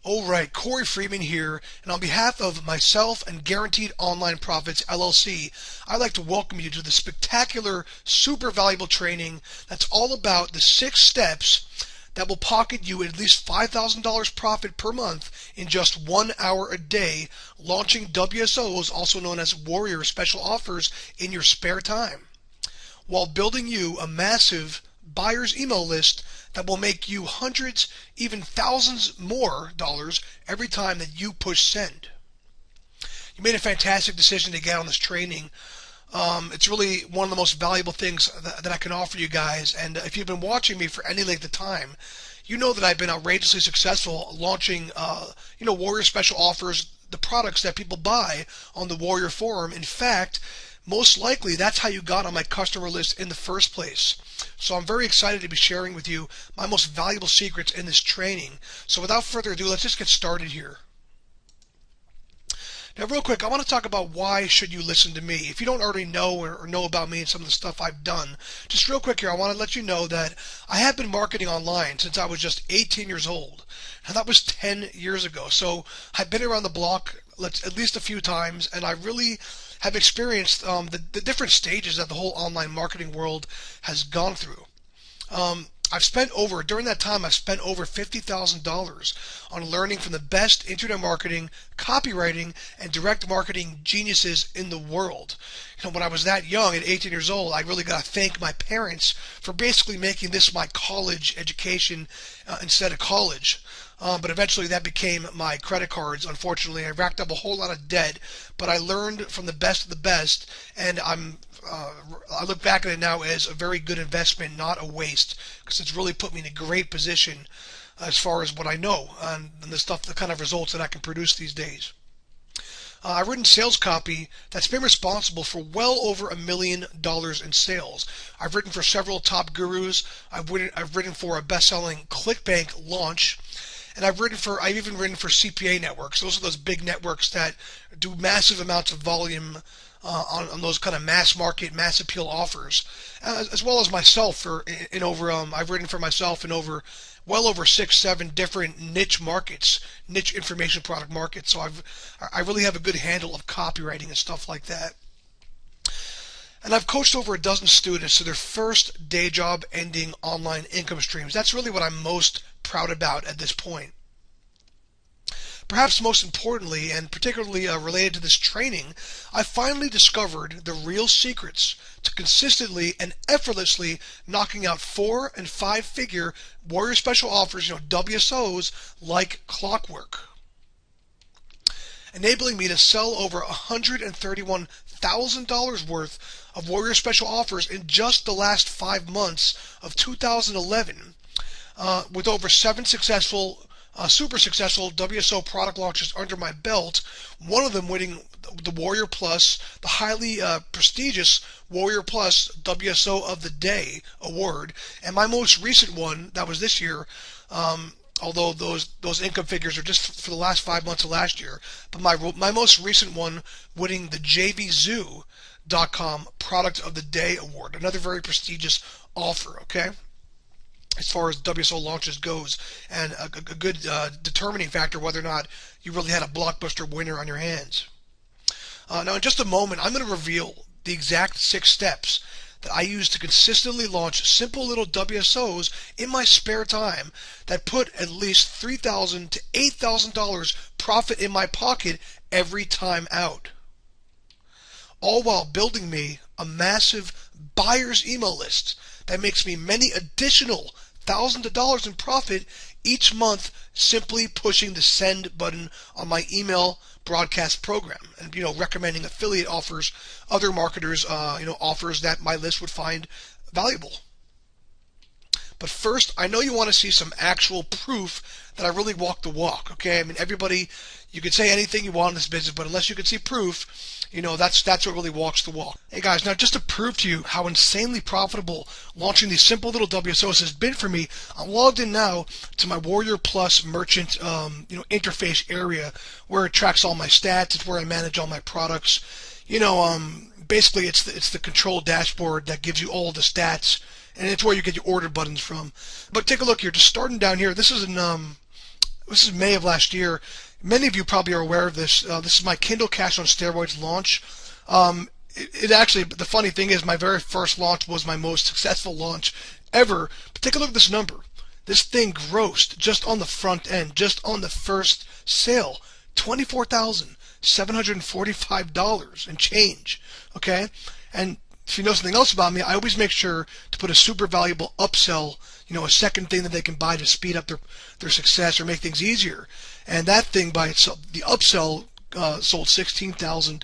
Alright, Corey Freeman here, and on behalf of myself and Guaranteed Online Profits LLC, I'd like to welcome you to the spectacular, super valuable training that's all about the 6 steps that will pocket you at least $5,000 profit per month in just 1 hour a day, launching WSOs, also known as Warrior Special Offers, in your spare time, while building you a massive buyer's email list that will make you hundreds, even thousands more dollars every time that you push send. You made a fantastic decision to get on this training. It's really one of the most valuable things that I can offer you guys, and if you've been watching me for any length of time, you know that I've been outrageously successful launching Warrior Special Offers, the products that people buy on the Warrior Forum. In fact, most likely that's how you got on my customer list in the first place. So I'm very excited to be sharing with you my most valuable secrets in this training. So without further ado, let's just get started here. Now real quick, I want to talk about why should you listen to me. If you don't already know or know about me and some of the stuff I've done, just real quick here, I want to let you know that I have been marketing online since I was just 18 years old. And that was 10 years ago. So I've been around the block at least a few times, and I really have experienced the different stages that the whole online marketing world has gone through. During that time, I've spent over $50,000 on learning from the best internet marketing, copywriting, and direct marketing geniuses in the world. When I was that young, at 18 years old, I really got to thank my parents for basically making this my college education instead of college. But eventually that became my credit cards. Unfortunately, I racked up a whole lot of debt, but I learned from the best of the best, and I look back at it now as a very good investment, not a waste, because it's really put me in a great position as far as what I know and the kind of results that I can produce these days. I've written sales copy that's been responsible for well over $1 million in sales. I've written for several top gurus. I've written for a best-selling ClickBank launch. And I've even written for CPA networks. Those are those big networks that do massive amounts of volume on those kind of mass market, mass appeal offers, as well as myself. I've written for myself in well over 6-7 different niche markets, niche information product markets. So I really have a good handle of copywriting and stuff like that. And I've coached over a dozen students to their first day job ending online income streams. That's really what I'm most proud about at this point. Perhaps most importantly, and particularly related to this training, I finally discovered the real secrets to consistently and effortlessly knocking out 4- and 5-figure Warrior Special Offers, WSOs, like clockwork, enabling me to sell over $131,000 worth of Warrior Special Offers in just the last 5 months of 2011, with over 7 super successful WSO product launches under my belt, one of them winning the Warrior Plus, the highly prestigious Warrior Plus WSO of the Day award, and my most recent one, that was this year, although those income figures are just for the last 5 months of last year, but my most recent one winning the JVZoo.com Product of the Day award, another very prestigious offer, okay, as far as WSO launches goes, and a good determining factor whether or not you really had a blockbuster winner on your hands. Now in just a moment, I'm going to reveal the exact 6 steps that I use to consistently launch simple little WSOs in my spare time that put at least $3,000 to $8,000 profit in my pocket every time out, all while building me a massive buyer's email list that makes me many additional thousands of dollars in profit each month, simply pushing the send button on my email broadcast program, and recommending affiliate offers, other marketers, offers that my list would find valuable. But first, I know you want to see some actual proof that I really walk the walk, okay? I mean, everybody, you could say anything you want in this business, but unless you can see proof, that's what really walks the walk. Hey guys, now just to prove to you how insanely profitable launching these simple little WSOs has been for me, I'm logged in now to my Warrior Plus merchant, interface area where it tracks all my stats. It's where I manage all my products. Basically, it's the control dashboard that gives you all the stats, and it's where you get your order buttons from. But take a look here. Just starting down here, this is this is May of last year. Many of you probably are aware of this. This is my Kindle Cash on Steroids launch. It actually, the funny thing is, my very first launch was my most successful launch ever. But take a look at this number. This thing grossed just on the front end, just on the first sale, $24,745 and change. Okay, and if you know something else about me, I always make sure to put a super valuable upsell, a second thing that they can buy to speed up their success or make things easier. And that thing by itself, the upsell, sold $16,000,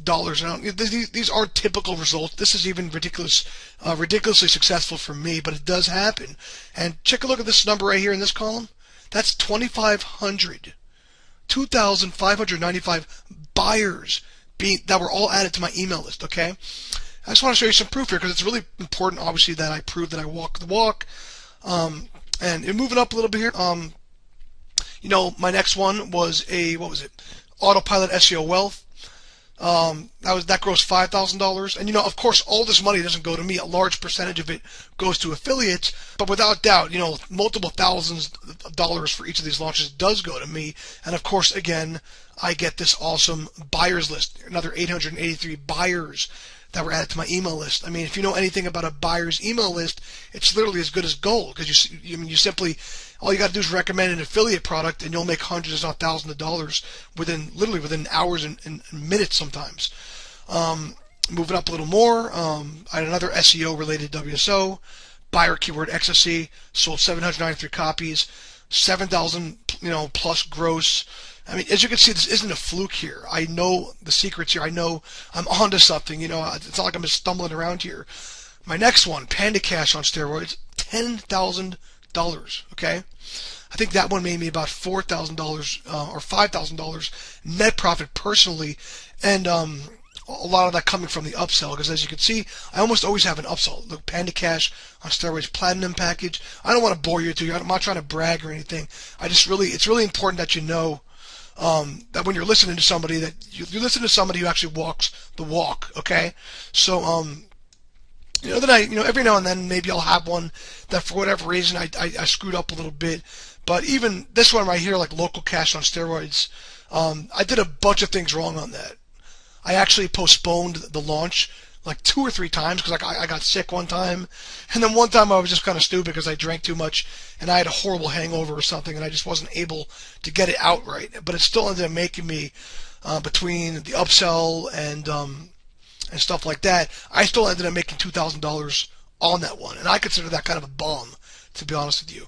dollars. Now, these aren't typical results. This is even ridiculously successful for me, but it does happen. And check a look at this number right here in this column. That's 2,595 buyers that were all added to my email list. Okay, I just want to show you some proof here because it's really important, obviously, that I prove that I walk the walk. And moving up a little bit here, my next one was Autopilot SEO Wealth. That grossed $5,000, and of course, all this money doesn't go to me. A large percentage of it goes to affiliates, but without doubt, multiple thousands of dollars for each of these launches does go to me. And of course, again, I get this awesome buyers list, another 883 buyers that were added to my email list. I mean, if you know anything about a buyer's email list, it's literally as good as gold, because you simply, all you got to do is recommend an affiliate product and you'll make hundreds, if not thousands of dollars within hours and minutes sometimes. Moving up a little more, I had another SEO related WSO, buyer keyword XSE, sold 793 copies, 7,000 plus gross. I mean, as you can see, this isn't a fluke here. I know the secrets here. I know I'm onto something. It's not like I'm just stumbling around here. My next one, Panda Cash on Steroids, $10,000. Okay, I think that one made me about $4,000 or $5,000 net profit personally, and a lot of that coming from the upsell. Because as you can see, I almost always have an upsell. The Panda Cash on Steroids Platinum package. I don't want to bore you too. I'm not trying to brag or anything. It's really important that you know. That when you're listening to somebody, that you listen to somebody who actually walks the walk. Okay, so that every now and then maybe I'll have one that for whatever reason I screwed up a little bit. But even this one right here, like Local Cash on Steroids, I did a bunch of things wrong on that. I actually postponed the launch like 2 or 3 times because I got sick one time, and then one time I was just kind of stupid because I drank too much and I had a horrible hangover or something, and I just wasn't able to get it out right. But it still ended up making me, between the upsell and stuff like that, I still ended up making $2,000 on that one, and I consider that kind of a bomb, to be honest with you.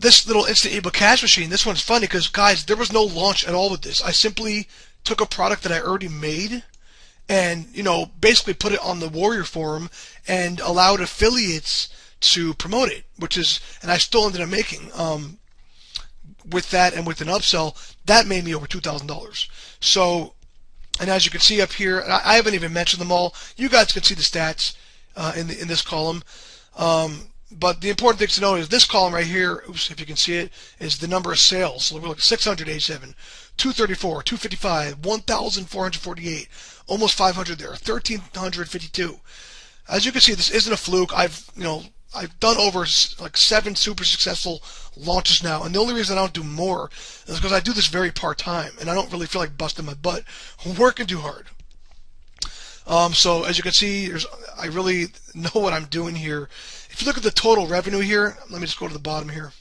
This little instant ebook cash machine, this one's funny because, guys, there was no launch at all with this. I simply took a product that I already made and basically put it on the Warrior Forum and allowed affiliates to promote it, and I still ended up making with that, and with an upsell that made me over $2,000. So, and as you can see up here, and I haven't even mentioned them all. You guys can see the stats in this column. But the important thing to know is this column right here, oops, if you can see it, is the number of sales. So we're looking at 687, 234, 255, 1,448, almost 500 there, 1,352. As you can see, this isn't a fluke. I've done over like 7 super successful launches now, and the only reason I don't do more is because I do this very part-time, and I don't really feel like busting my butt working too hard. So as you can see, I really know what I'm doing here. If you look at the total revenue here, let me just go to the bottom here,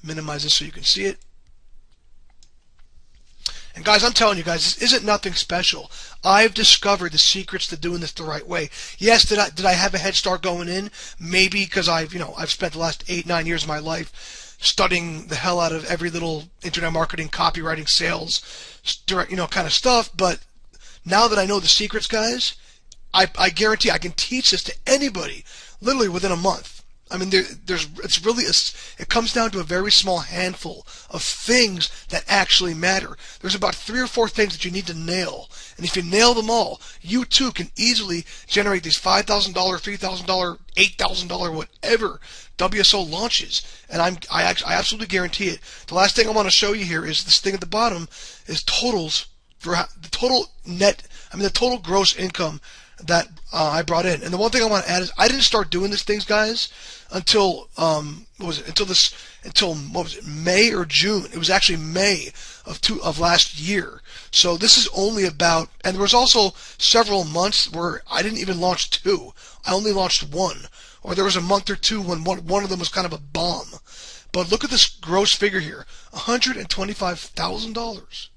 minimize this so you can see it. And guys, I'm telling you guys, this isn't nothing special. I've discovered the secrets to doing this the right way. Yes, did I have a head start going in? Maybe because I've spent the last 8-9 years of my life studying the hell out of every little internet marketing, copywriting, sales, kind of stuff. But now that I know the secrets, guys, I guarantee I can teach this to anybody literally within a month. I mean, it comes down to a very small handful of things that actually matter. There's about 3 or 4 things that you need to nail, and if you nail them all, you too can easily generate these $5,000, $3,000, $8,000, whatever WSO launches. And I absolutely guarantee it. The last thing I want to show you here is this thing at the bottom is totals for the total the total gross income that I brought in. And the one thing I want to add is I didn't start doing these things, guys, until until this until, what was it, May or June. It was actually May of last year. So this is only about, and there was also several months where I didn't even launch two. I only launched one. Or there was a month or two when one of them was kind of a bomb. But look at this gross figure here, $125,000.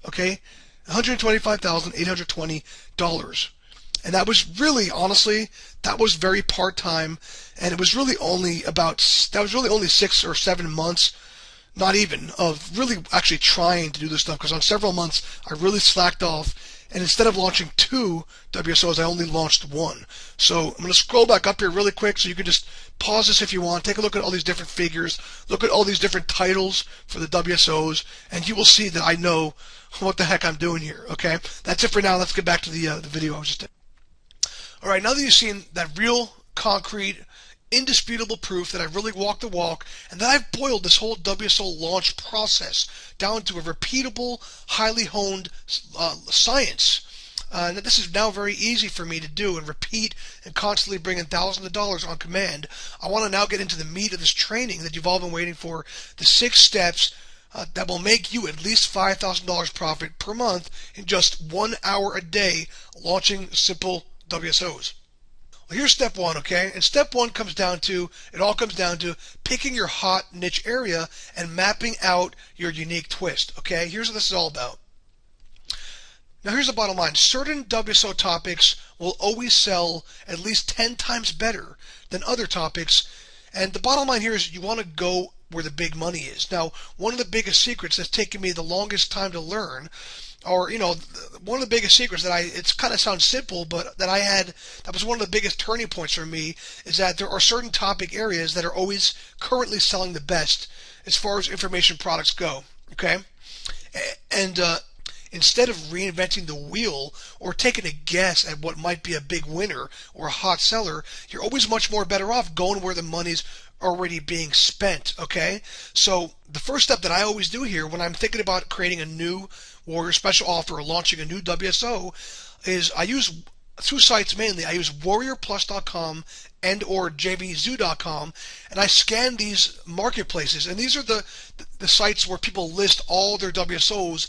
Okay, $125,820. And that was really, honestly, that was very part-time, and it was really only only 6 or 7 months, not even, of really actually trying to do this stuff, because on several months I really slacked off, and instead of launching 2 WSOs, I only launched 1. So I'm going to scroll back up here really quick so you can just pause this if you want, take a look at all these different figures, look at all these different titles for the WSOs, and you will see that I know what the heck I'm doing here, okay? That's it for now. Let's get back to the video I was just in. All right, now that you've seen that real, concrete, indisputable proof that I really walked the walk, and that I've boiled this whole WSO launch process down to a repeatable, highly honed science, and that this is now very easy for me to do and repeat and constantly bring in thousands of dollars on command, I want to now get into the meat of this training that you've all been waiting for, the 6 steps that will make you at least $5,000 profit per month in just 1 hour a day launching simple WSOs. Well, here's step 1, okay? And step 1 it all comes down to picking your hot niche area and mapping out your unique twist, okay? Here's what this is all about. Now here's the bottom line. Certain WSO topics will always sell at least 10 times better than other topics, and the bottom line here is you want to go where the big money is. Now, one of the biggest secrets that's taken me the longest time to learn, or one of the biggest secrets it kind of sounds simple, but that was one of the biggest turning points for me, is that there are certain topic areas that are always currently selling the best as far as information products go, okay? And instead of reinventing the wheel or taking a guess at what might be a big winner or a hot seller, you're always much more better off going where the money's already being spent, okay? So the first step that I always do here when I'm thinking about creating a new Warrior Special offer or launching a new WSO is I use 2 sites mainly. I use warriorplus.com and or jvzoo.com, and I scan these marketplaces, and these are the sites where people list all their WSOs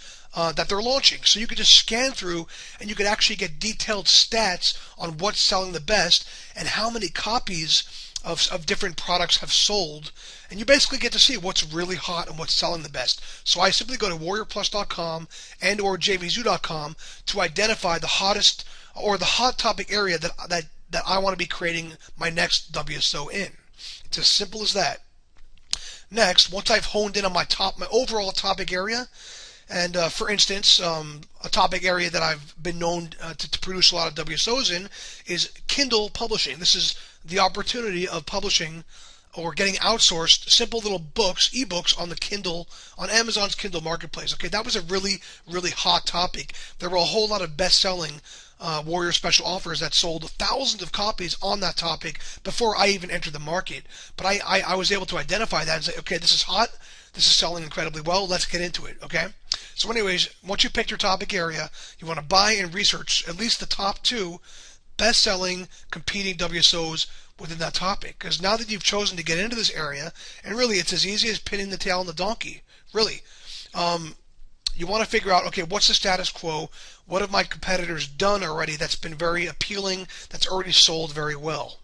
that they're launching. So you could just scan through and you could actually get detailed stats on what's selling the best and how many copies of different products have sold, and you basically get to see what's really hot and what's selling the best. So I simply go to warriorplus.com and or jvzoo.com to identify the hottest or the hot topic area that I want to be creating my next WSO in. It's as simple as that. Next, once I've honed in on my overall topic area, and for instance, a topic area that I've been known to produce a lot of WSOs in is Kindle publishing. This is the opportunity of publishing or getting outsourced simple little books, ebooks on Amazon's Kindle marketplace. Okay, that was a really, really hot topic. There were a whole lot of best-selling Warrior Special offers that sold thousands of copies on that topic before I even entered the market. But I was able to identify that and say, okay, this is hot, this is selling incredibly well, let's get into it, okay? So anyways, once you pick your topic area, you want to buy and research at least the top 2 best-selling competing WSOs within that topic. Because now that you've chosen to get into this area, and really it's as easy as pinning the tail on the donkey, really. You want to figure out, okay, what's the status quo? What have my competitors done already that's been very appealing, that's already sold very well?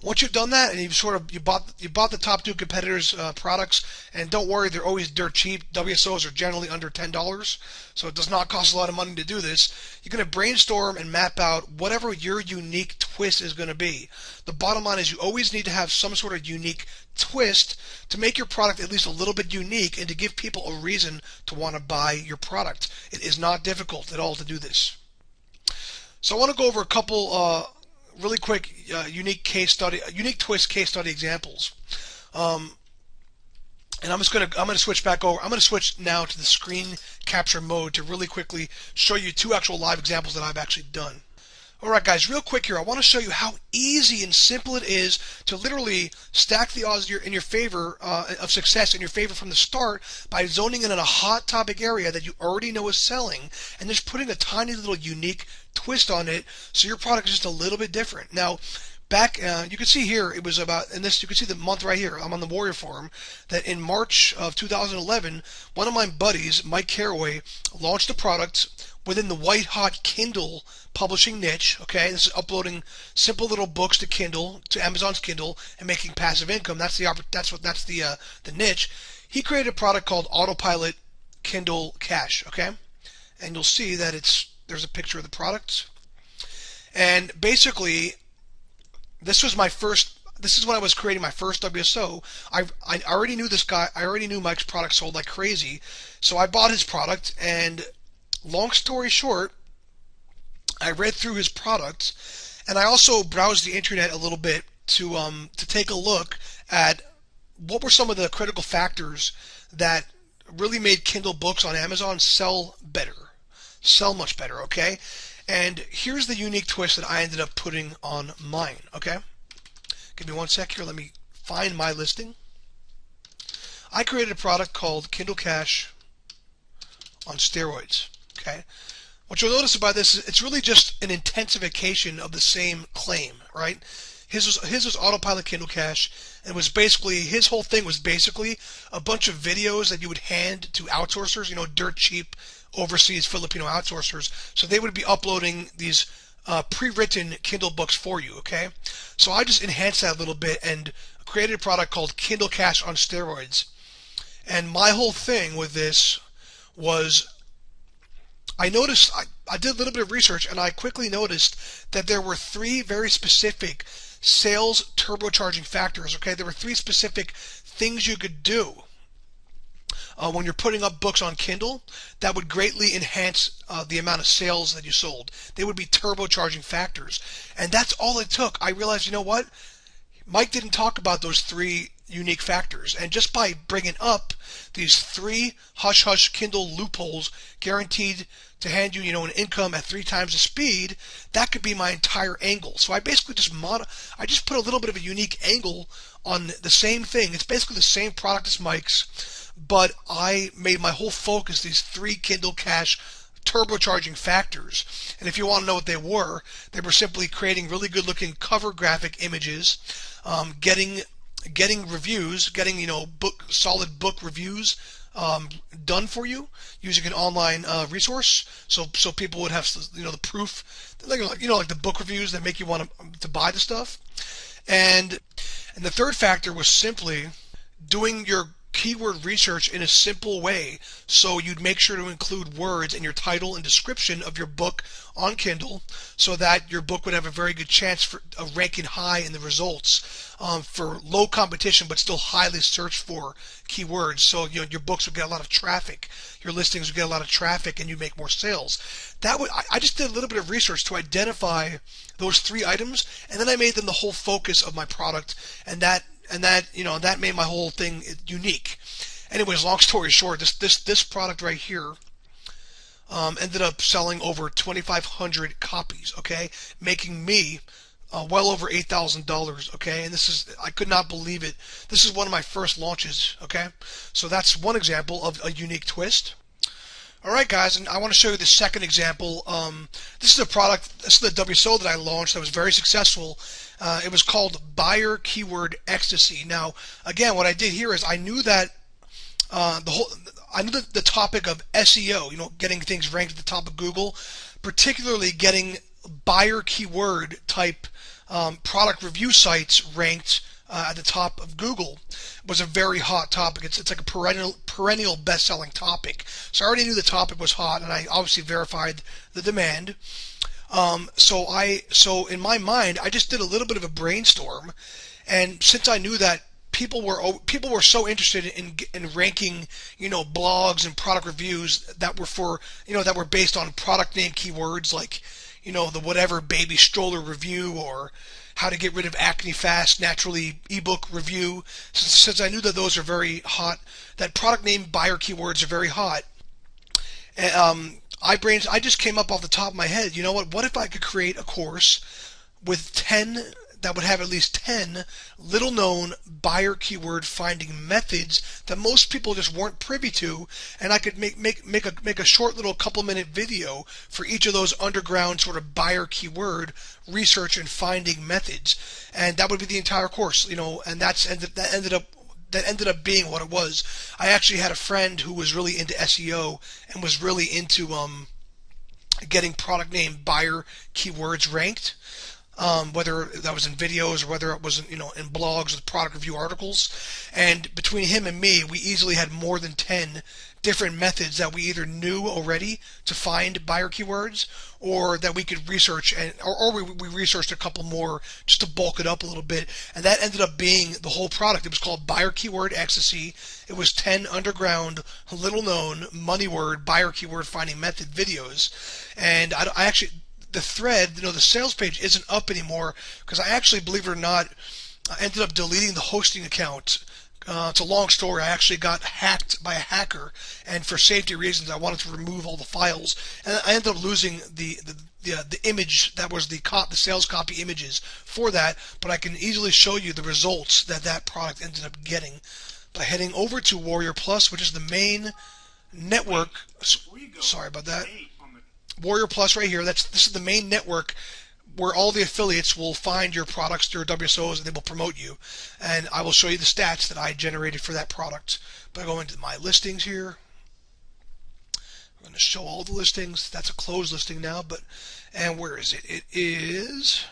Once you've done that and you bought the top 2 competitors' products, and don't worry, they're always dirt cheap. WSOs are generally under $10, so it does not cost a lot of money to do this. You're going to brainstorm and map out whatever your unique twist is going to be. The bottom line is you always need to have some sort of unique twist to make your product at least a little bit unique and to give people a reason to want to buy your product. It is not difficult at all to do this. So I want to go over a couple really quick unique twist case study examples, and I'm gonna switch back over. I'm gonna switch now to the screen capture mode to really quickly show you 2 actual live examples that I've actually done. Alright guys, real quick here, I want to show you how easy and simple it is to literally stack the odds in your favor of success in your favor from the start by zoning in on a hot topic area that you already know is selling and just putting a tiny little unique twist on it so your product is just a little bit different. Now, back, you can see here, it was about, and this, you can see the month right here, I'm on the Warrior Forum, that in March of 2011, one of my buddies, Mike Caraway, launched a product within the white hot Kindle publishing niche. Okay, this is uploading simple little books to Kindle, to Amazon's Kindle, and making passive income. That's the niche. He created a product called Autopilot Kindle Cash. Okay, and you'll see that there's a picture of the product, and basically this was my first. This is when I was creating my first WSO. I already knew this guy. I already knew Mike's product sold like crazy, so I bought his product. And long story short, I read through his product, and I also browsed the internet a little bit to take a look at what were some of the critical factors that really made Kindle books on Amazon sell better, sell much better. Okay, and here's the unique twist that I ended up putting on mine. Okay. Give me one sec here. Let me find my listing. I created a product called Kindle Cash on steroids. Okay. What you'll notice about this is it's really just an intensification of the same claim, right? His was Autopilot Kindle Cash, and it was basically, his whole thing was basically a bunch of videos that you would hand to outsourcers, dirt cheap overseas Filipino outsourcers. So they would be uploading these pre-written Kindle books for you. Okay, so I just enhanced that a little bit and created a product called Kindle Cash on steroids. And my whole thing with this was, I noticed, I did a little bit of research, and I quickly noticed that there were three very specific sales turbocharging factors. Okay, there were three specific things you could do when you're putting up books on Kindle that would greatly enhance the amount of sales that you sold. They would be turbocharging factors. And that's all it took. I realized, you know what? Mike didn't talk about those three unique factors. And just by bringing up these three hush-hush Kindle loopholes guaranteed to hand you, an income at 3 times the speed, that could be my entire angle. So I basically just put a little bit of a unique angle on the same thing. It's basically the same product as Mike's, but I made my whole focus these three Kindle Cash turbocharging factors. And if you want to know what they were simply creating really good looking cover graphic images, getting reviews, getting solid book reviews done for you using an online resource, so people would have the proof, like the book reviews that make you want to buy the stuff. And the third factor was simply doing your keyword research in a simple way, so you'd make sure to include words in your title and description of your book on Kindle, so that your book would have a very good chance of ranking high in the results for low competition but still highly searched for keywords. So your books would get a lot of traffic, your listings would get a lot of traffic, and you make more sales. I just did a little bit of research to identify those three items, and then I made them the whole focus of my product, and that made my whole thing unique. Anyways, long story short, this product right here ended up selling over 2,500 copies. Okay, making me well over $8,000. Okay, and I could not believe it. This is one of my first launches. Okay, so that's one example of a unique twist. Alright guys, and I want to show you the second example. This is a product, this is the WSO that I launched that was very successful. It was called Buyer Keyword Ecstasy. Now, again, what I did here is I knew that the topic of SEO, getting things ranked at the top of Google, particularly getting buyer keyword type product review sites ranked at the top of Google, was a very hot topic. It's like a perennial best-selling topic. So I already knew the topic was hot, and I obviously verified the demand. So in my mind, I just did a little bit of a brainstorm, and since I knew that people were so interested in ranking, blogs and product reviews that were based on product name keywords, like, the whatever baby stroller review, or how to get rid of acne fast naturally ebook review. Since I knew that those are very hot, that product name buyer keywords are very hot, and I just came up off the top of my head. You know what? What if I could create a course with 10 that would have at least 10 little known buyer keyword finding methods that most people just weren't privy to, and I could make a short little couple-minute video for each of those underground sort of buyer keyword research and finding methods, and that would be the entire course, and that ended up being what it was. I actually had a friend who was really into SEO and was really into getting product name buyer keywords ranked, whether that was in videos or whether it was in blogs or product review articles. And between him and me, we easily had more than 10 different methods that we either knew already to find buyer keywords, or that we could research, or we researched a couple more just to bulk it up a little bit, and that ended up being the whole product. It was called Buyer Keyword Ecstasy. It was 10 underground, little known money word buyer keyword finding method videos, and I actually, the thread, the sales page isn't up anymore because I actually, believe it or not, I ended up deleting the hosting account. It's a long story. I actually got hacked by a hacker, and for safety reasons, I wanted to remove all the files, and I ended up losing the image that was the sales copy images for that. But I can easily show you the results that product ended up getting by heading over to Warrior Plus, which is the main network. Sorry about that. Warrior Plus right here. This is the main network where all the affiliates will find your products, your WSOs, and they will promote you. And I will show you the stats that I generated for that product by going to my listings here. I'm going to show all the listings. That's a closed listing now, and where is it? It is,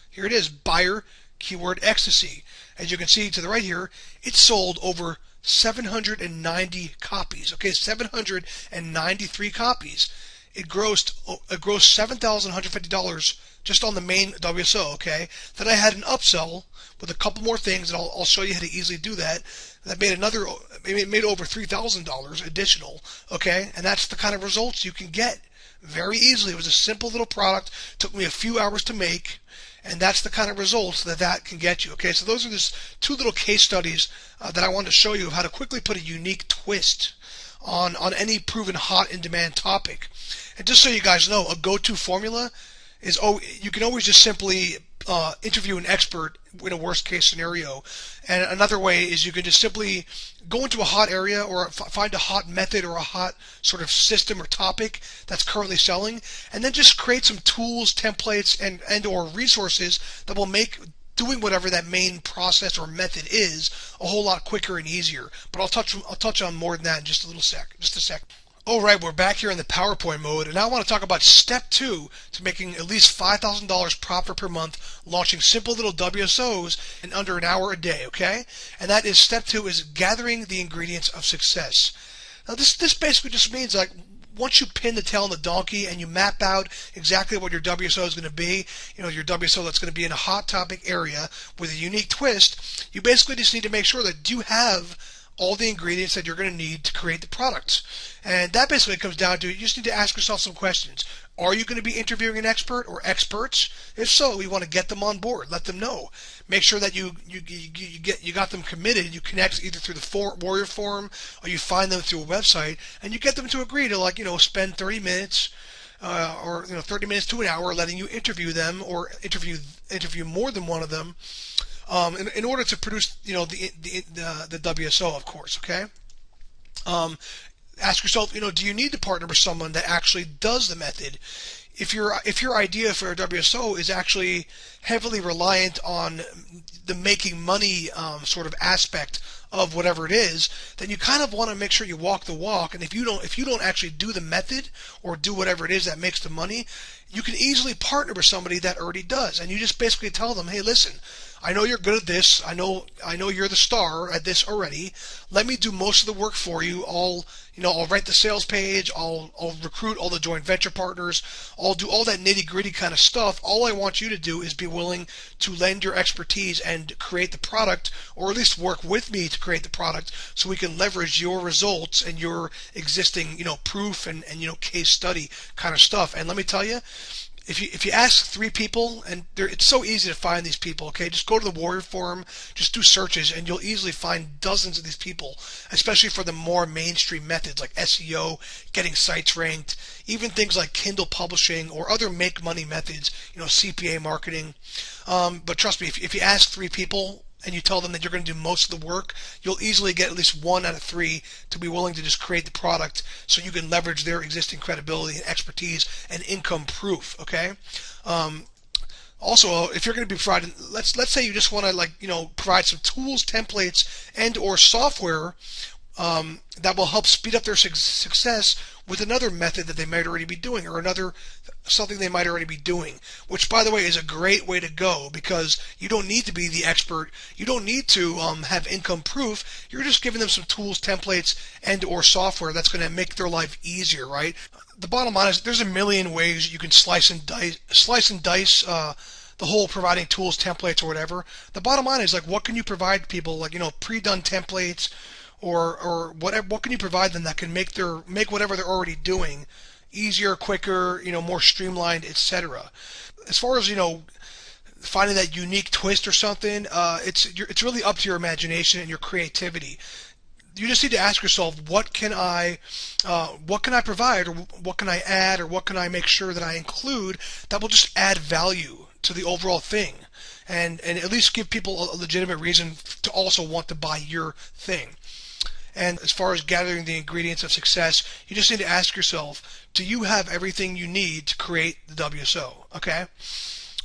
here it is, Buyer Keyword Ecstasy. As you can see to the right here, it sold over 790 copies. Okay, 793 copies. It grossed $7,150 just on the main WSO, okay? Then I had an upsell with a couple more things, and I'll show you how to easily do that. That made made over $3,000 additional, okay? And that's the kind of results you can get very easily. It was a simple little product, took me a few hours to make, and that's the kind of results that can get you, okay? So those are just two little case studies that I wanted to show you of how to quickly put a unique twist on any proven hot in demand topic. And just so you guys know, a go-to formula is, you can always just simply interview an expert in a worst case scenario. And another way is you can just simply go into a hot area or find a hot method or a hot sort of system or topic that's currently selling, and then just create some tools, templates, and or resources that will make doing whatever that main process or method is a whole lot quicker and easier. But I'll touch on more than that in just a sec. Alright, we're back here in the PowerPoint mode, and now I want to talk about step 2 to making at least $5,000 profit per month, launching simple little WSOs in under an hour a day, okay? And that is, step 2 is gathering the ingredients of success. Now this basically just means, like, once you pin the tail on the donkey and you map out exactly what your WSO is going to be, your WSO that's going to be in a hot topic area with a unique twist, you basically just need to make sure that you have all the ingredients that you're going to need to create the product. And that basically comes down to, you just need to ask yourself some questions. Are you going to be interviewing an expert or experts? If so, you want to get them on board. Let them know. Make sure that you got them committed. You connect either through the Warrior Forum, or you find them through a website, and you get them to agree to, spend 30 minutes or 30 minutes to an hour letting you interview them, or interview more than one of them, in order to produce the WSO, of course. Okay. Ask yourself, do you need to partner with someone that actually does the method? If your idea for a WSO is actually heavily reliant on the making money sort of aspect of whatever it is, then you kind of want to make sure you walk the walk. And if you don't actually do the method or do whatever it is that makes the money, you can easily partner with somebody that already does. And you just basically tell them, hey, listen, I know you're good at this. I know you're the star at this already. Let me do most of the work for you. I'll write the sales page. I'll recruit all the joint venture partners. I'll do all that nitty-gritty kind of stuff. All I want you to do is be willing to lend your expertise and create the product, or at least work with me to create the product, so we can leverage your results and your existing, proof and case study kind of stuff. And let me tell you, if you ask 3 people, and it's so easy to find these people, okay? Just go to the Warrior Forum, just do searches, and you'll easily find dozens of these people, especially for the more mainstream methods like SEO, getting sites ranked, even things like Kindle publishing or other make money methods, CPA marketing. But trust me, if you ask 3 people, and you tell them that you're going to do most of the work, you'll easily get at least 1 out of 3 to be willing to just create the product so you can leverage their existing credibility and expertise and income proof, okay? Also, if you're going to be providing, let's say you just want to provide some tools, templates, and or software that will help speed up their success with another method that they might already be doing, or something they might already be doing, which, by the way, is a great way to go, because you don't need to be the expert. You don't need to have income proof. You're just giving them some tools, templates, and or software that's going to make their life easier, right? The bottom line is there's a million ways you can slice and dice the whole providing tools, templates, or whatever. The bottom line is, what can you provide people, pre-done templates, or whatever? What can you provide them that can make whatever they're already doing easier, quicker, more streamlined, etc. As far as finding that unique twist or something, it's really up to your imagination and your creativity. You just need to ask yourself, what can I provide, or what can I add, or what can I make sure that I include that will just add value to the overall thing, and at least give people a legitimate reason to also want to buy your thing. And as far as gathering the ingredients of success, you just need to ask yourself, do you have everything you need to create the WSO? Okay?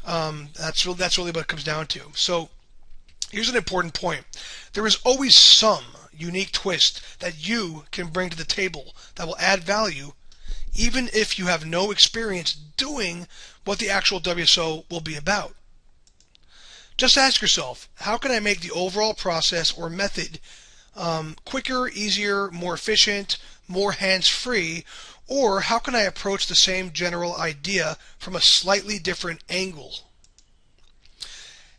That's really what it comes down to. So here's an important point. There is always some unique twist that you can bring to the table that will add value, even if you have no experience doing what the actual WSO will be about. Just ask yourself, how can I make the overall process or method quicker, easier, more efficient, more hands-free, or how can I approach the same general idea from a slightly different angle?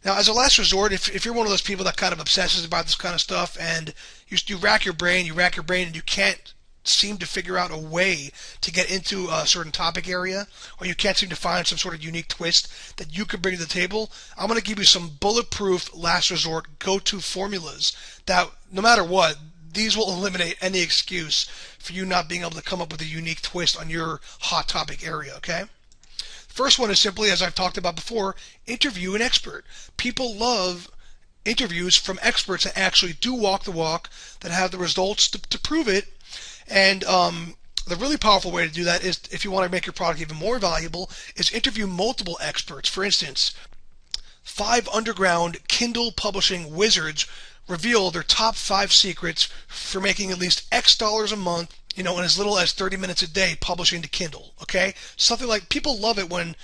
Now, as a last resort, if you're one of those people that kind of obsesses about this kind of stuff, and you rack your brain, and you can't seem to figure out a way to get into a certain topic area, or you can't seem to find some sort of unique twist that you could bring to the table, I'm going to give you some bulletproof last resort go-to formulas that, no matter what, these will eliminate any excuse for you not being able to come up with a unique twist on your hot topic area, okay? First one is simply, as I've talked about before, interview an expert. People love interviews from experts that actually do walk the walk, that have the results to prove it. And the really powerful way to do that is, if you want to make your product even more valuable, is interview multiple experts. For instance, 5 underground Kindle publishing wizards reveal their top 5 secrets for making at least X dollars a month, in as little as 30 minutes a day publishing to Kindle. Okay, something like, people love it when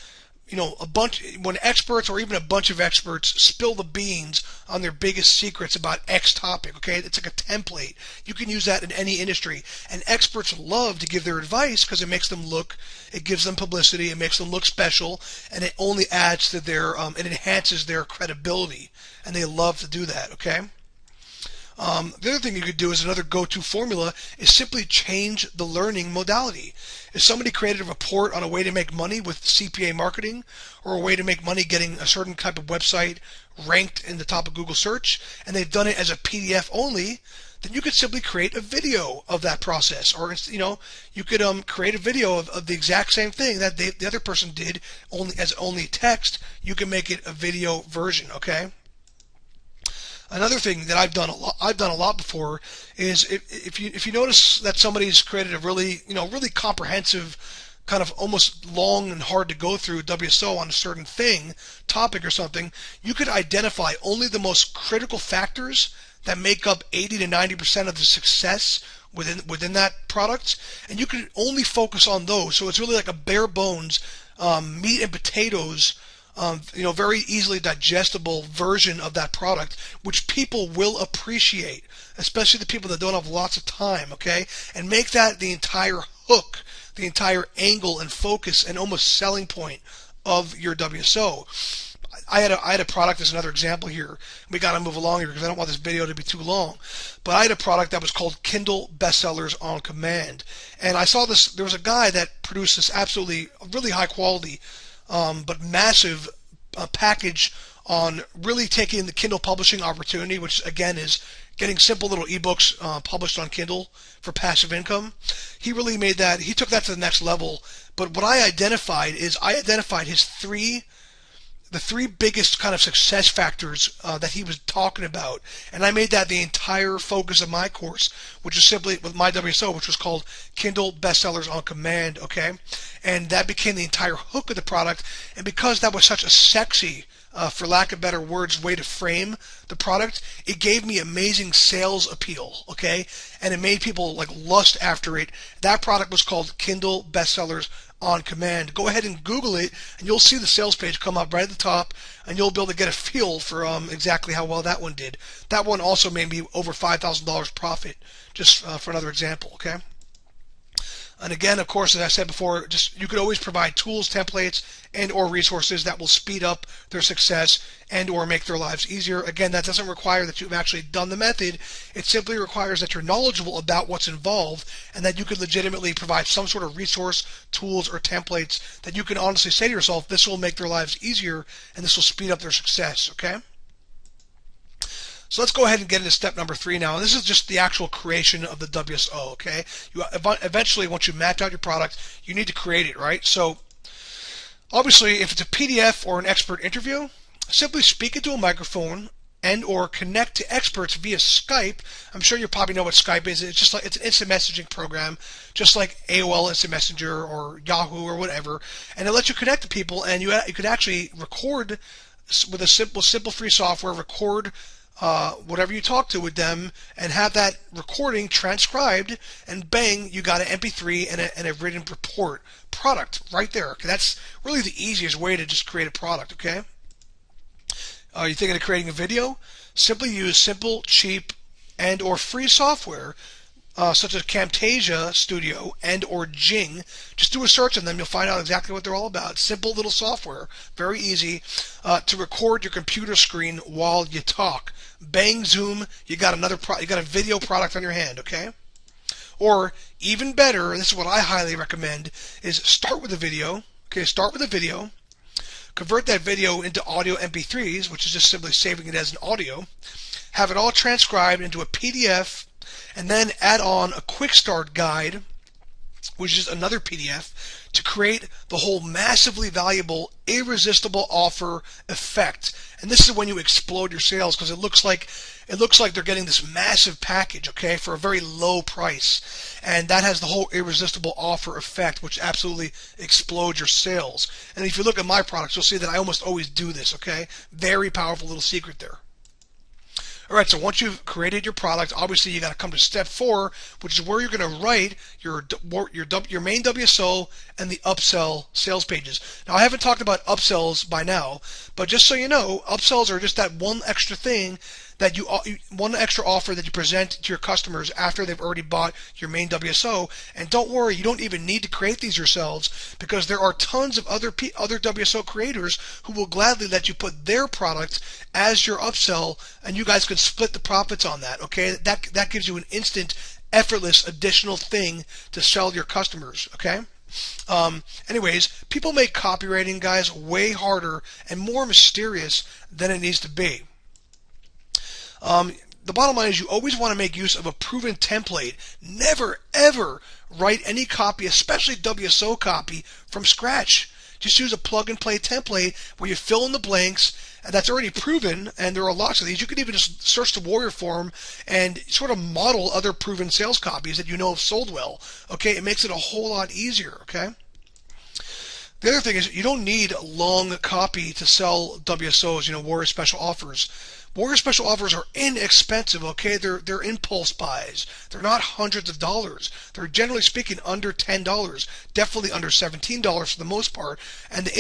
when experts, or even a bunch of experts, spill the beans on their biggest secrets about X topic. Okay, it's like a template. You can use that in any industry, and experts love to give their advice because it gives them publicity, it makes them look special, and it only adds to it enhances their credibility, and they love to do that. Okay. The other thing you could do as another go-to formula is simply change the learning modality. If somebody created a report on a way to make money with CPA marketing, or a way to make money getting a certain type of website ranked in the top of Google search, and they've done it as a PDF only, then you could simply create a video of that process. Or you could create a video of the exact same thing that the other person did only text. You can make it a video version. Okay. Another thing that I've done a lot before is, if you notice that somebody's created a really comprehensive, kind of almost long and hard to go through WSO on a certain topic or something, you could identify only the most critical factors that make up 80 to 90% of the success within that product, and you can only focus on those. So it's really like a bare bones, meat and potatoes, very easily digestible version of that product, which people will appreciate, especially the people that don't have lots of time, okay? And make that the entire hook, the entire angle and focus and almost selling point of your WSO. I had a product as another example here. We got to move along here because I don't want this video to be too long. But I had a product that was called Kindle Bestsellers on Command. And I saw this, there was a guy that produced this absolutely really high quality but massive package on really taking the Kindle publishing opportunity, which again is getting simple little ebooks published on Kindle for passive income. He really made that, he took that to the next level. But what I identified the three biggest kind of success factors that he was talking about, and I made that the entire focus of my course, which is simply with my WSO, which was called Kindle Bestsellers on Command, okay? And that became the entire hook of the product, and because that was such a sexy, for lack of better words, way to frame the product, it gave me amazing sales appeal, okay? And it made people like lust after it. That product was called Kindle Bestsellers on Command. Go ahead and Google it, and you'll see the sales page come up right at the top, and you'll be able to get a feel for exactly how well that one did. That one also made me over $5,000 profit, just for another example, okay? And again, of course, as I said before, just you could always provide tools, templates, and or resources that will speed up their success and or make their lives easier. Again, that doesn't require that you've actually done the method. It simply requires that you're knowledgeable about what's involved and that you could legitimately provide some sort of resource, tools, or templates that you can honestly say to yourself, this will make their lives easier and this will speed up their success, okay? So let's go ahead and get into step number 3 now. And this is just the actual creation of the WSO, okay? Eventually, once you map out your product, you need to create it, right? So obviously, if it's a PDF or an expert interview, simply speak into a microphone and or connect to experts via Skype. I'm sure you probably know what Skype is. It's just like it's an instant messaging program, just like AOL Instant Messenger or Yahoo or whatever. And it lets you connect to people, and you could actually record with a simple free software, record whatever you talk to with them and have that recording transcribed, and bang, you got an MP3 and a written report product right there. Okay, that's really the easiest way to just create a product, okay? You're thinking of creating a video? Simply use simple, cheap, and or free software such as Camtasia Studio and or Jing. Just do a search on them. You'll find out exactly what they're all about. Simple little software, very easy to record your computer screen while you talk. Bang, zoom, you got a video product on your hand, okay? Or even better, and this is what I highly recommend, is start with a video. Okay, start with a video. Convert that video into audio MP3s, which is just simply saving it as an audio. Have it all transcribed into a PDF, and then add on a quick start guide, which is another PDF, to create the whole massively valuable irresistible offer effect. And this is when you explode your sales, because it looks like they're getting this massive package, okay, for a very low price. And that has the whole irresistible offer effect, which absolutely explodes your sales. And if you look at my products, you'll see that I almost always do this, okay? Very powerful little secret there. All right, so once you've created your product, obviously you got to come to step 4, which is where you're going to write your main WSO and the upsell sales pages. Now, I haven't talked about upsells by now, but just so you know, upsells are just that one extra thing that one extra offer that you present to your customers after they've already bought your main WSO. And don't worry, you don't even need to create these yourselves, because there are tons of other WSO creators who will gladly let you put their product as your upsell, and you guys can split the profits on that. Okay, that gives you an instant, effortless additional thing to sell your customers. Okay. Anyways, people make copywriting, guys, way harder and more mysterious than it needs to be. The bottom line is you always want to make use of a proven template. Never, ever write any copy, especially WSO copy, from scratch. Just use a plug-and-play template where you fill in the blanks, and that's already proven, and there are lots of these. You can even just search the Warrior Forum and sort of model other proven sales copies that you know have sold well. Okay, it makes it a whole lot easier, okay? The other thing is you don't need long copy to sell WSOs, Warrior Special Offers. Warrior Special Offers are inexpensive, okay? They're impulse buys. They're not hundreds of dollars. They're generally speaking under $10, definitely under $17 for the most part, and the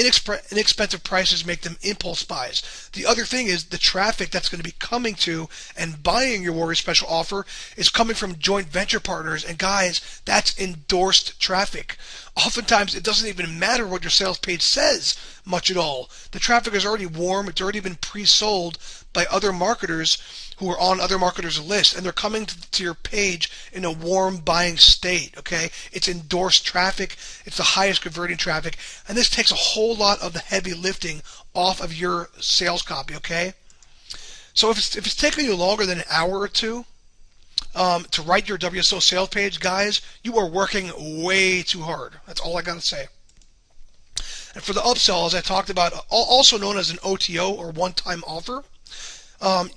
inexpensive prices make them impulse buys. The other thing is the traffic that's going to be coming to and buying your Warrior Special Offer is coming from joint venture partners, and guys, that's endorsed traffic. Oftentimes, it doesn't even matter what your sales page says much at all. The traffic is already warm. It's already been pre-sold by other marketers who are on other marketers' lists, and they're coming to your page in a warm buying state, okay? It's endorsed traffic, it's the highest converting traffic, and this takes a whole lot of the heavy lifting off of your sales copy, okay? So if it's taking you longer than an hour or two to write your WSO sales page, guys, you are working way too hard. That's all I gotta say. And for the upsell, as I talked about, also known as an OTO or one-time offer,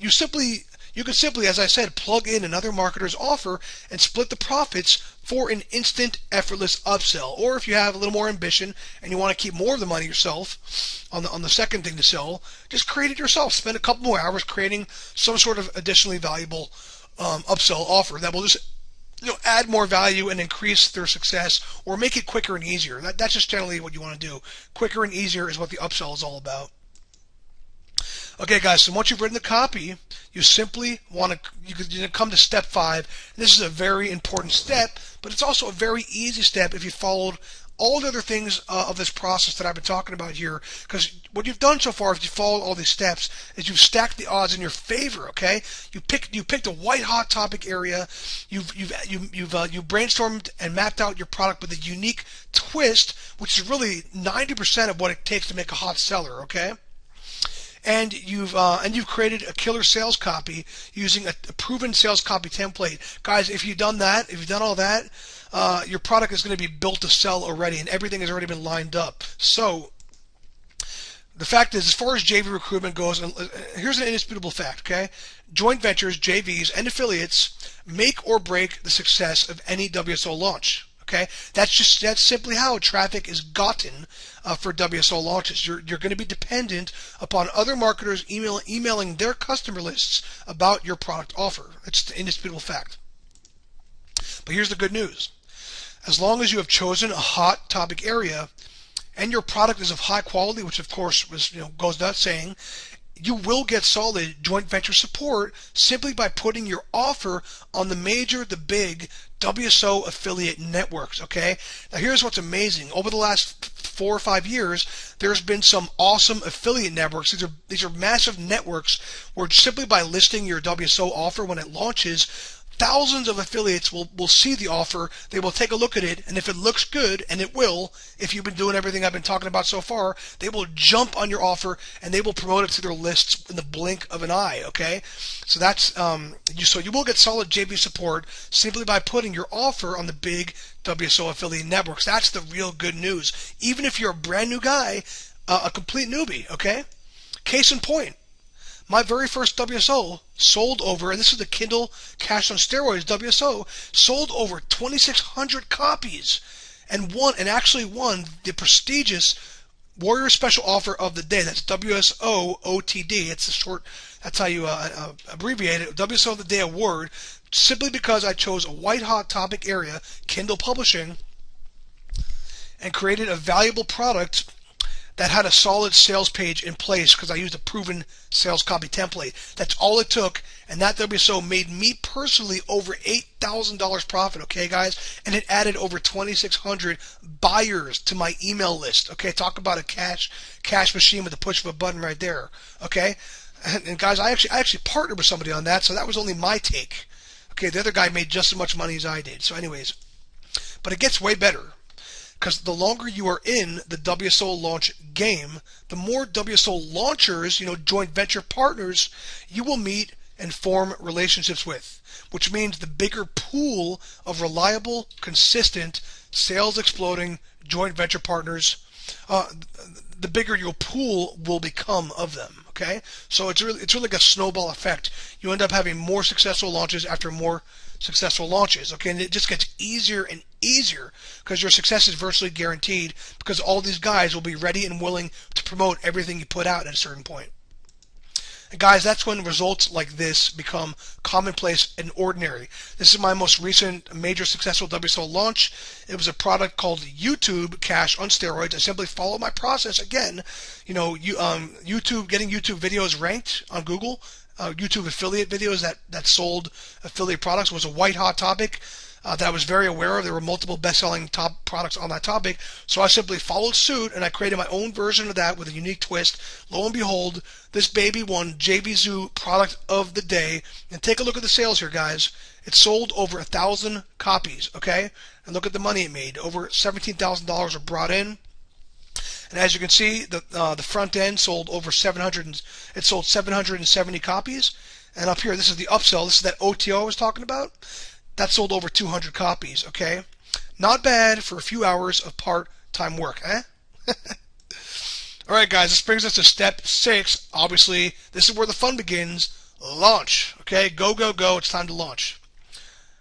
you can simply, as I said, plug in another marketer's offer and split the profits for an instant, effortless upsell. Or if you have a little more ambition and you want to keep more of the money yourself on the second thing to sell, just create it yourself. Spend a couple more hours creating some sort of additionally valuable upsell offer that will just add more value and increase their success, or make it quicker and easier. That's just generally what you want to do. Quicker and easier is what the upsell is all about. Okay, guys, so once you've written the copy, you simply want to come to step 5. This is a very important step, but it's also a very easy step if you followed all the other things of this process that I've been talking about here. Because what you've done so far, if you followed all these steps, is you've stacked the odds in your favor. Okay, you picked a white hot topic area. You've brainstormed and mapped out your product with a unique twist, which is really 90% of what it takes to make a hot seller. Okay. And you've created a killer sales copy using a proven sales copy template. Guys, if you've done all that, your product is going to be built to sell already, and everything has already been lined up. So the fact is, as far as JV recruitment goes, here's an indisputable fact, okay? Joint ventures, JVs, and affiliates make or break the success of any WSO launch. Okay, that's simply how traffic is gotten for WSO launches. You're going to be dependent upon other marketers emailing their customer lists about your product offer. It's the indisputable fact. But here's the good news: as long as you have chosen a hot topic area and your product is of high quality, which of course goes without saying, you will get solid joint venture support simply by putting your offer on the big WSO affiliate networks, okay? Now here's what's amazing. Over the last 4 or 5 years, there's been some awesome affiliate networks. These are massive networks where simply by listing your WSO offer when it launches, thousands of affiliates will see the offer, they will take a look at it, and if it looks good, and it will, if you've been doing everything I've been talking about so far, they will jump on your offer and they will promote it to their lists in the blink of an eye, okay? So that's so you will get solid JV support simply by putting your offer on the big WSO affiliate networks. That's the real good news. Even if you're a brand new guy, a complete newbie, okay? Case in point, my very first WSO sold over, and this is the Kindle Cash on Steroids WSO, sold over 2,600 copies, and actually won the prestigious Warrior Special Offer of the Day. That's WSO OTD. It's a short. That's how you abbreviate it. WSO of the Day award, simply because I chose a white hot topic area, Kindle Publishing, and created a valuable product that had a solid sales page in place because I used a proven sales copy template. That's all it took, and that WSO made me personally over $8,000 profit, okay, guys? And it added over 2,600 buyers to my email list, okay? Talk about a cash machine with the push of a button right there, okay? And guys, I actually partnered with somebody on that, so that was only my take. Okay, the other guy made just as much money as I did. So anyways, but it gets way better. Because the longer you are in the WSO launch game, the more WSO launchers, joint venture partners, you will meet and form relationships with, which means the bigger pool of reliable, consistent, sales exploding joint venture partners, the bigger your pool will become of them. Okay, so it's really like a snowball effect. You end up having more successful launches after more successful launches. Okay, and it just gets easier and easier because your success is virtually guaranteed because all these guys will be ready and willing to promote everything you put out at a certain point. And guys, that's when results like this become commonplace and ordinary. This is my most recent major successful WSO launch. It was a product called YouTube Cash on Steroids. I simply followed my process again. YouTube, getting YouTube videos ranked on Google, YouTube affiliate videos that sold affiliate products was a white hot topic. that I was very aware of. There were multiple best-selling top products on that topic, so I simply followed suit and I created my own version of that with a unique twist. Lo and behold, this baby won JVZoo Product of the Day. And take a look at the sales here, guys. It sold over 1,000 copies, okay? And look at the money it made. Over $17,000 were brought in. And as you can see, the front end sold over 700. It sold 770 copies. And up here, this is the upsell. This is that OTO I was talking about. That sold over 200 copies, okay? Not bad for a few hours of part-time work, eh? Alright guys, this brings us to step 6. Obviously, this is where the fun begins. Launch, okay? Go, go, go. It's time to launch.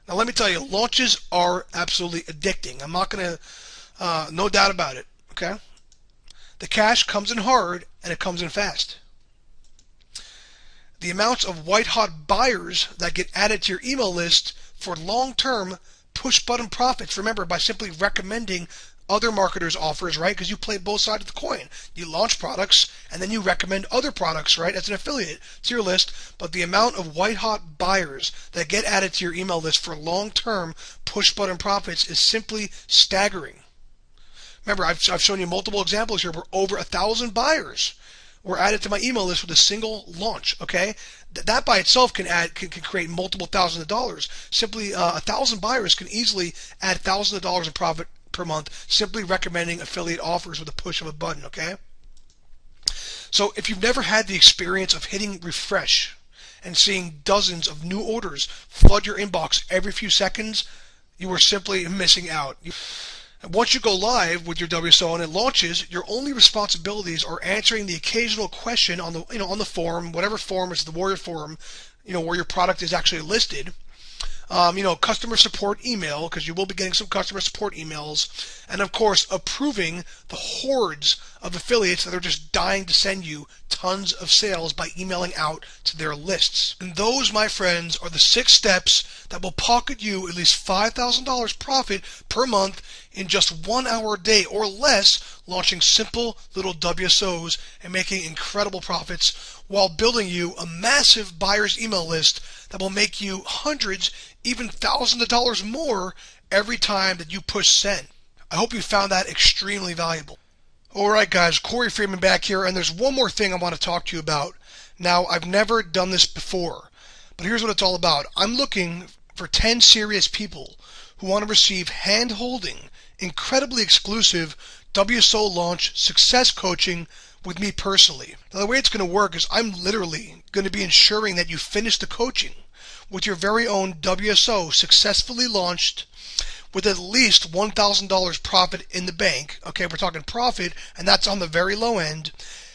Now let me tell you, launches are absolutely addicting. I'm not going to, no doubt about it, okay? The cash comes in hard, and it comes in fast. The amounts of white-hot buyers that get added to your email list for long-term push-button profits, remember, by simply recommending other marketers' offers, right? Because you play both sides of the coin. You launch products, and then you recommend other products, right, as an affiliate to your list. But the amount of white-hot buyers that get added to your email list for long-term push-button profits is simply staggering. Remember, I've shown you multiple examples here where over 1,000 buyers were added to my email list with a single launch, okay? That by itself can create multiple thousands of dollars. Simply 1,000 buyers can easily add thousands of dollars in profit per month simply recommending affiliate offers with a push of a button, okay? So if you've never had the experience of hitting refresh and seeing dozens of new orders flood your inbox every few seconds, you are simply missing out. And once you go live with your WSO and it launches, your only responsibilities are answering the occasional question on the on the forum, whatever forum is the Warrior forum, where your product is actually listed. Customer support email, because you will be getting some customer support emails, and of course approving the hordes of affiliates that are just dying to send you tons of sales by emailing out to their lists. And those, my friends, are the 6 steps that will pocket you at least $5,000 profit per month in just 1 hour a day or less, launching simple little WSOs and making incredible profits while building you a massive buyer's email list that will make you hundreds, even thousands of dollars more every time that you push send. I hope you found that extremely valuable. Alright guys, Corey Freeman back here, and there's one more thing I want to talk to you about. Now, I've never done this before, but here's what it's all about. I'm looking for 10 serious people who want to receive hand-holding, incredibly exclusive WSO launch success coaching with me personally. Now, the way it's going to work is I'm literally going to be ensuring that you finish the coaching with your very own WSO successfully launched with at least $1,000 profit in the bank. Okay, we're talking profit, and that's on the very low end.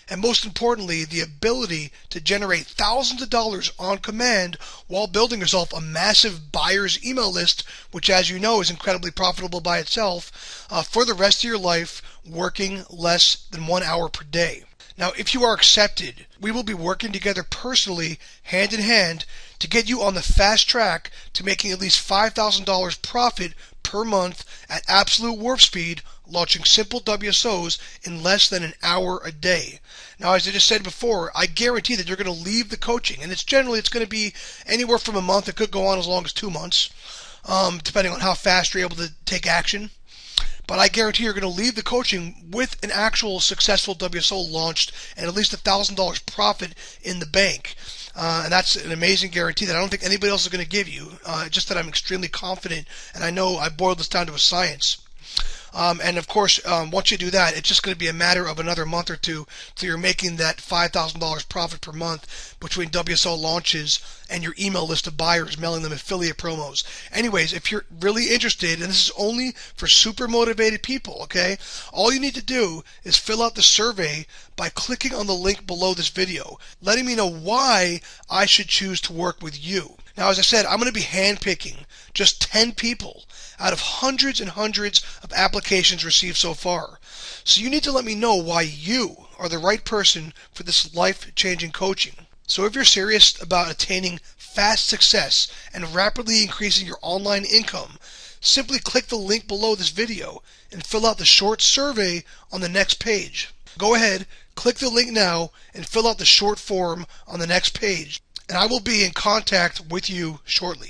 And most importantly, the ability to generate thousands of dollars on command while building yourself a massive buyer's email list, which, as you know, is incredibly profitable by itself, for the rest of your life, working less than 1 hour per day. Now, if you are accepted, we will be working together personally, hand in hand, to get you on the fast track to making at least $5,000 profit per month at absolute warp speed, launching simple WSOs in less than an hour a day. Now, as I just said before, I guarantee that you're going to leave the coaching, and it's going to be anywhere from a month. It could go on as long as 2 months, depending on how fast you're able to take action. But I guarantee you're going to leave the coaching with an actual successful WSO launched and at least $1,000 profit in the bank. And that's an amazing guarantee that I don't think anybody else is going to give you. Just that I'm extremely confident, and I know I boiled this down to a science. And of course, once you do that, it's just going to be a matter of another month or two till you're making that $5,000 profit per month between WSO launches and your email list of buyers, mailing them affiliate promos. Anyways, if you're really interested, and this is only for super motivated people, okay, all you need to do is fill out the survey by clicking on the link below this video, letting me know why I should choose to work with you. Now, as I said, I'm going to be handpicking just 10 people out of hundreds and hundreds of applications received so far. So you need to let me know why you are the right person for this life-changing coaching. So if you're serious about attaining fast success and rapidly increasing your online income, simply click the link below this video and fill out the short survey on the next page. Go ahead, click the link now and fill out the short form on the next page, and I will be in contact with you shortly.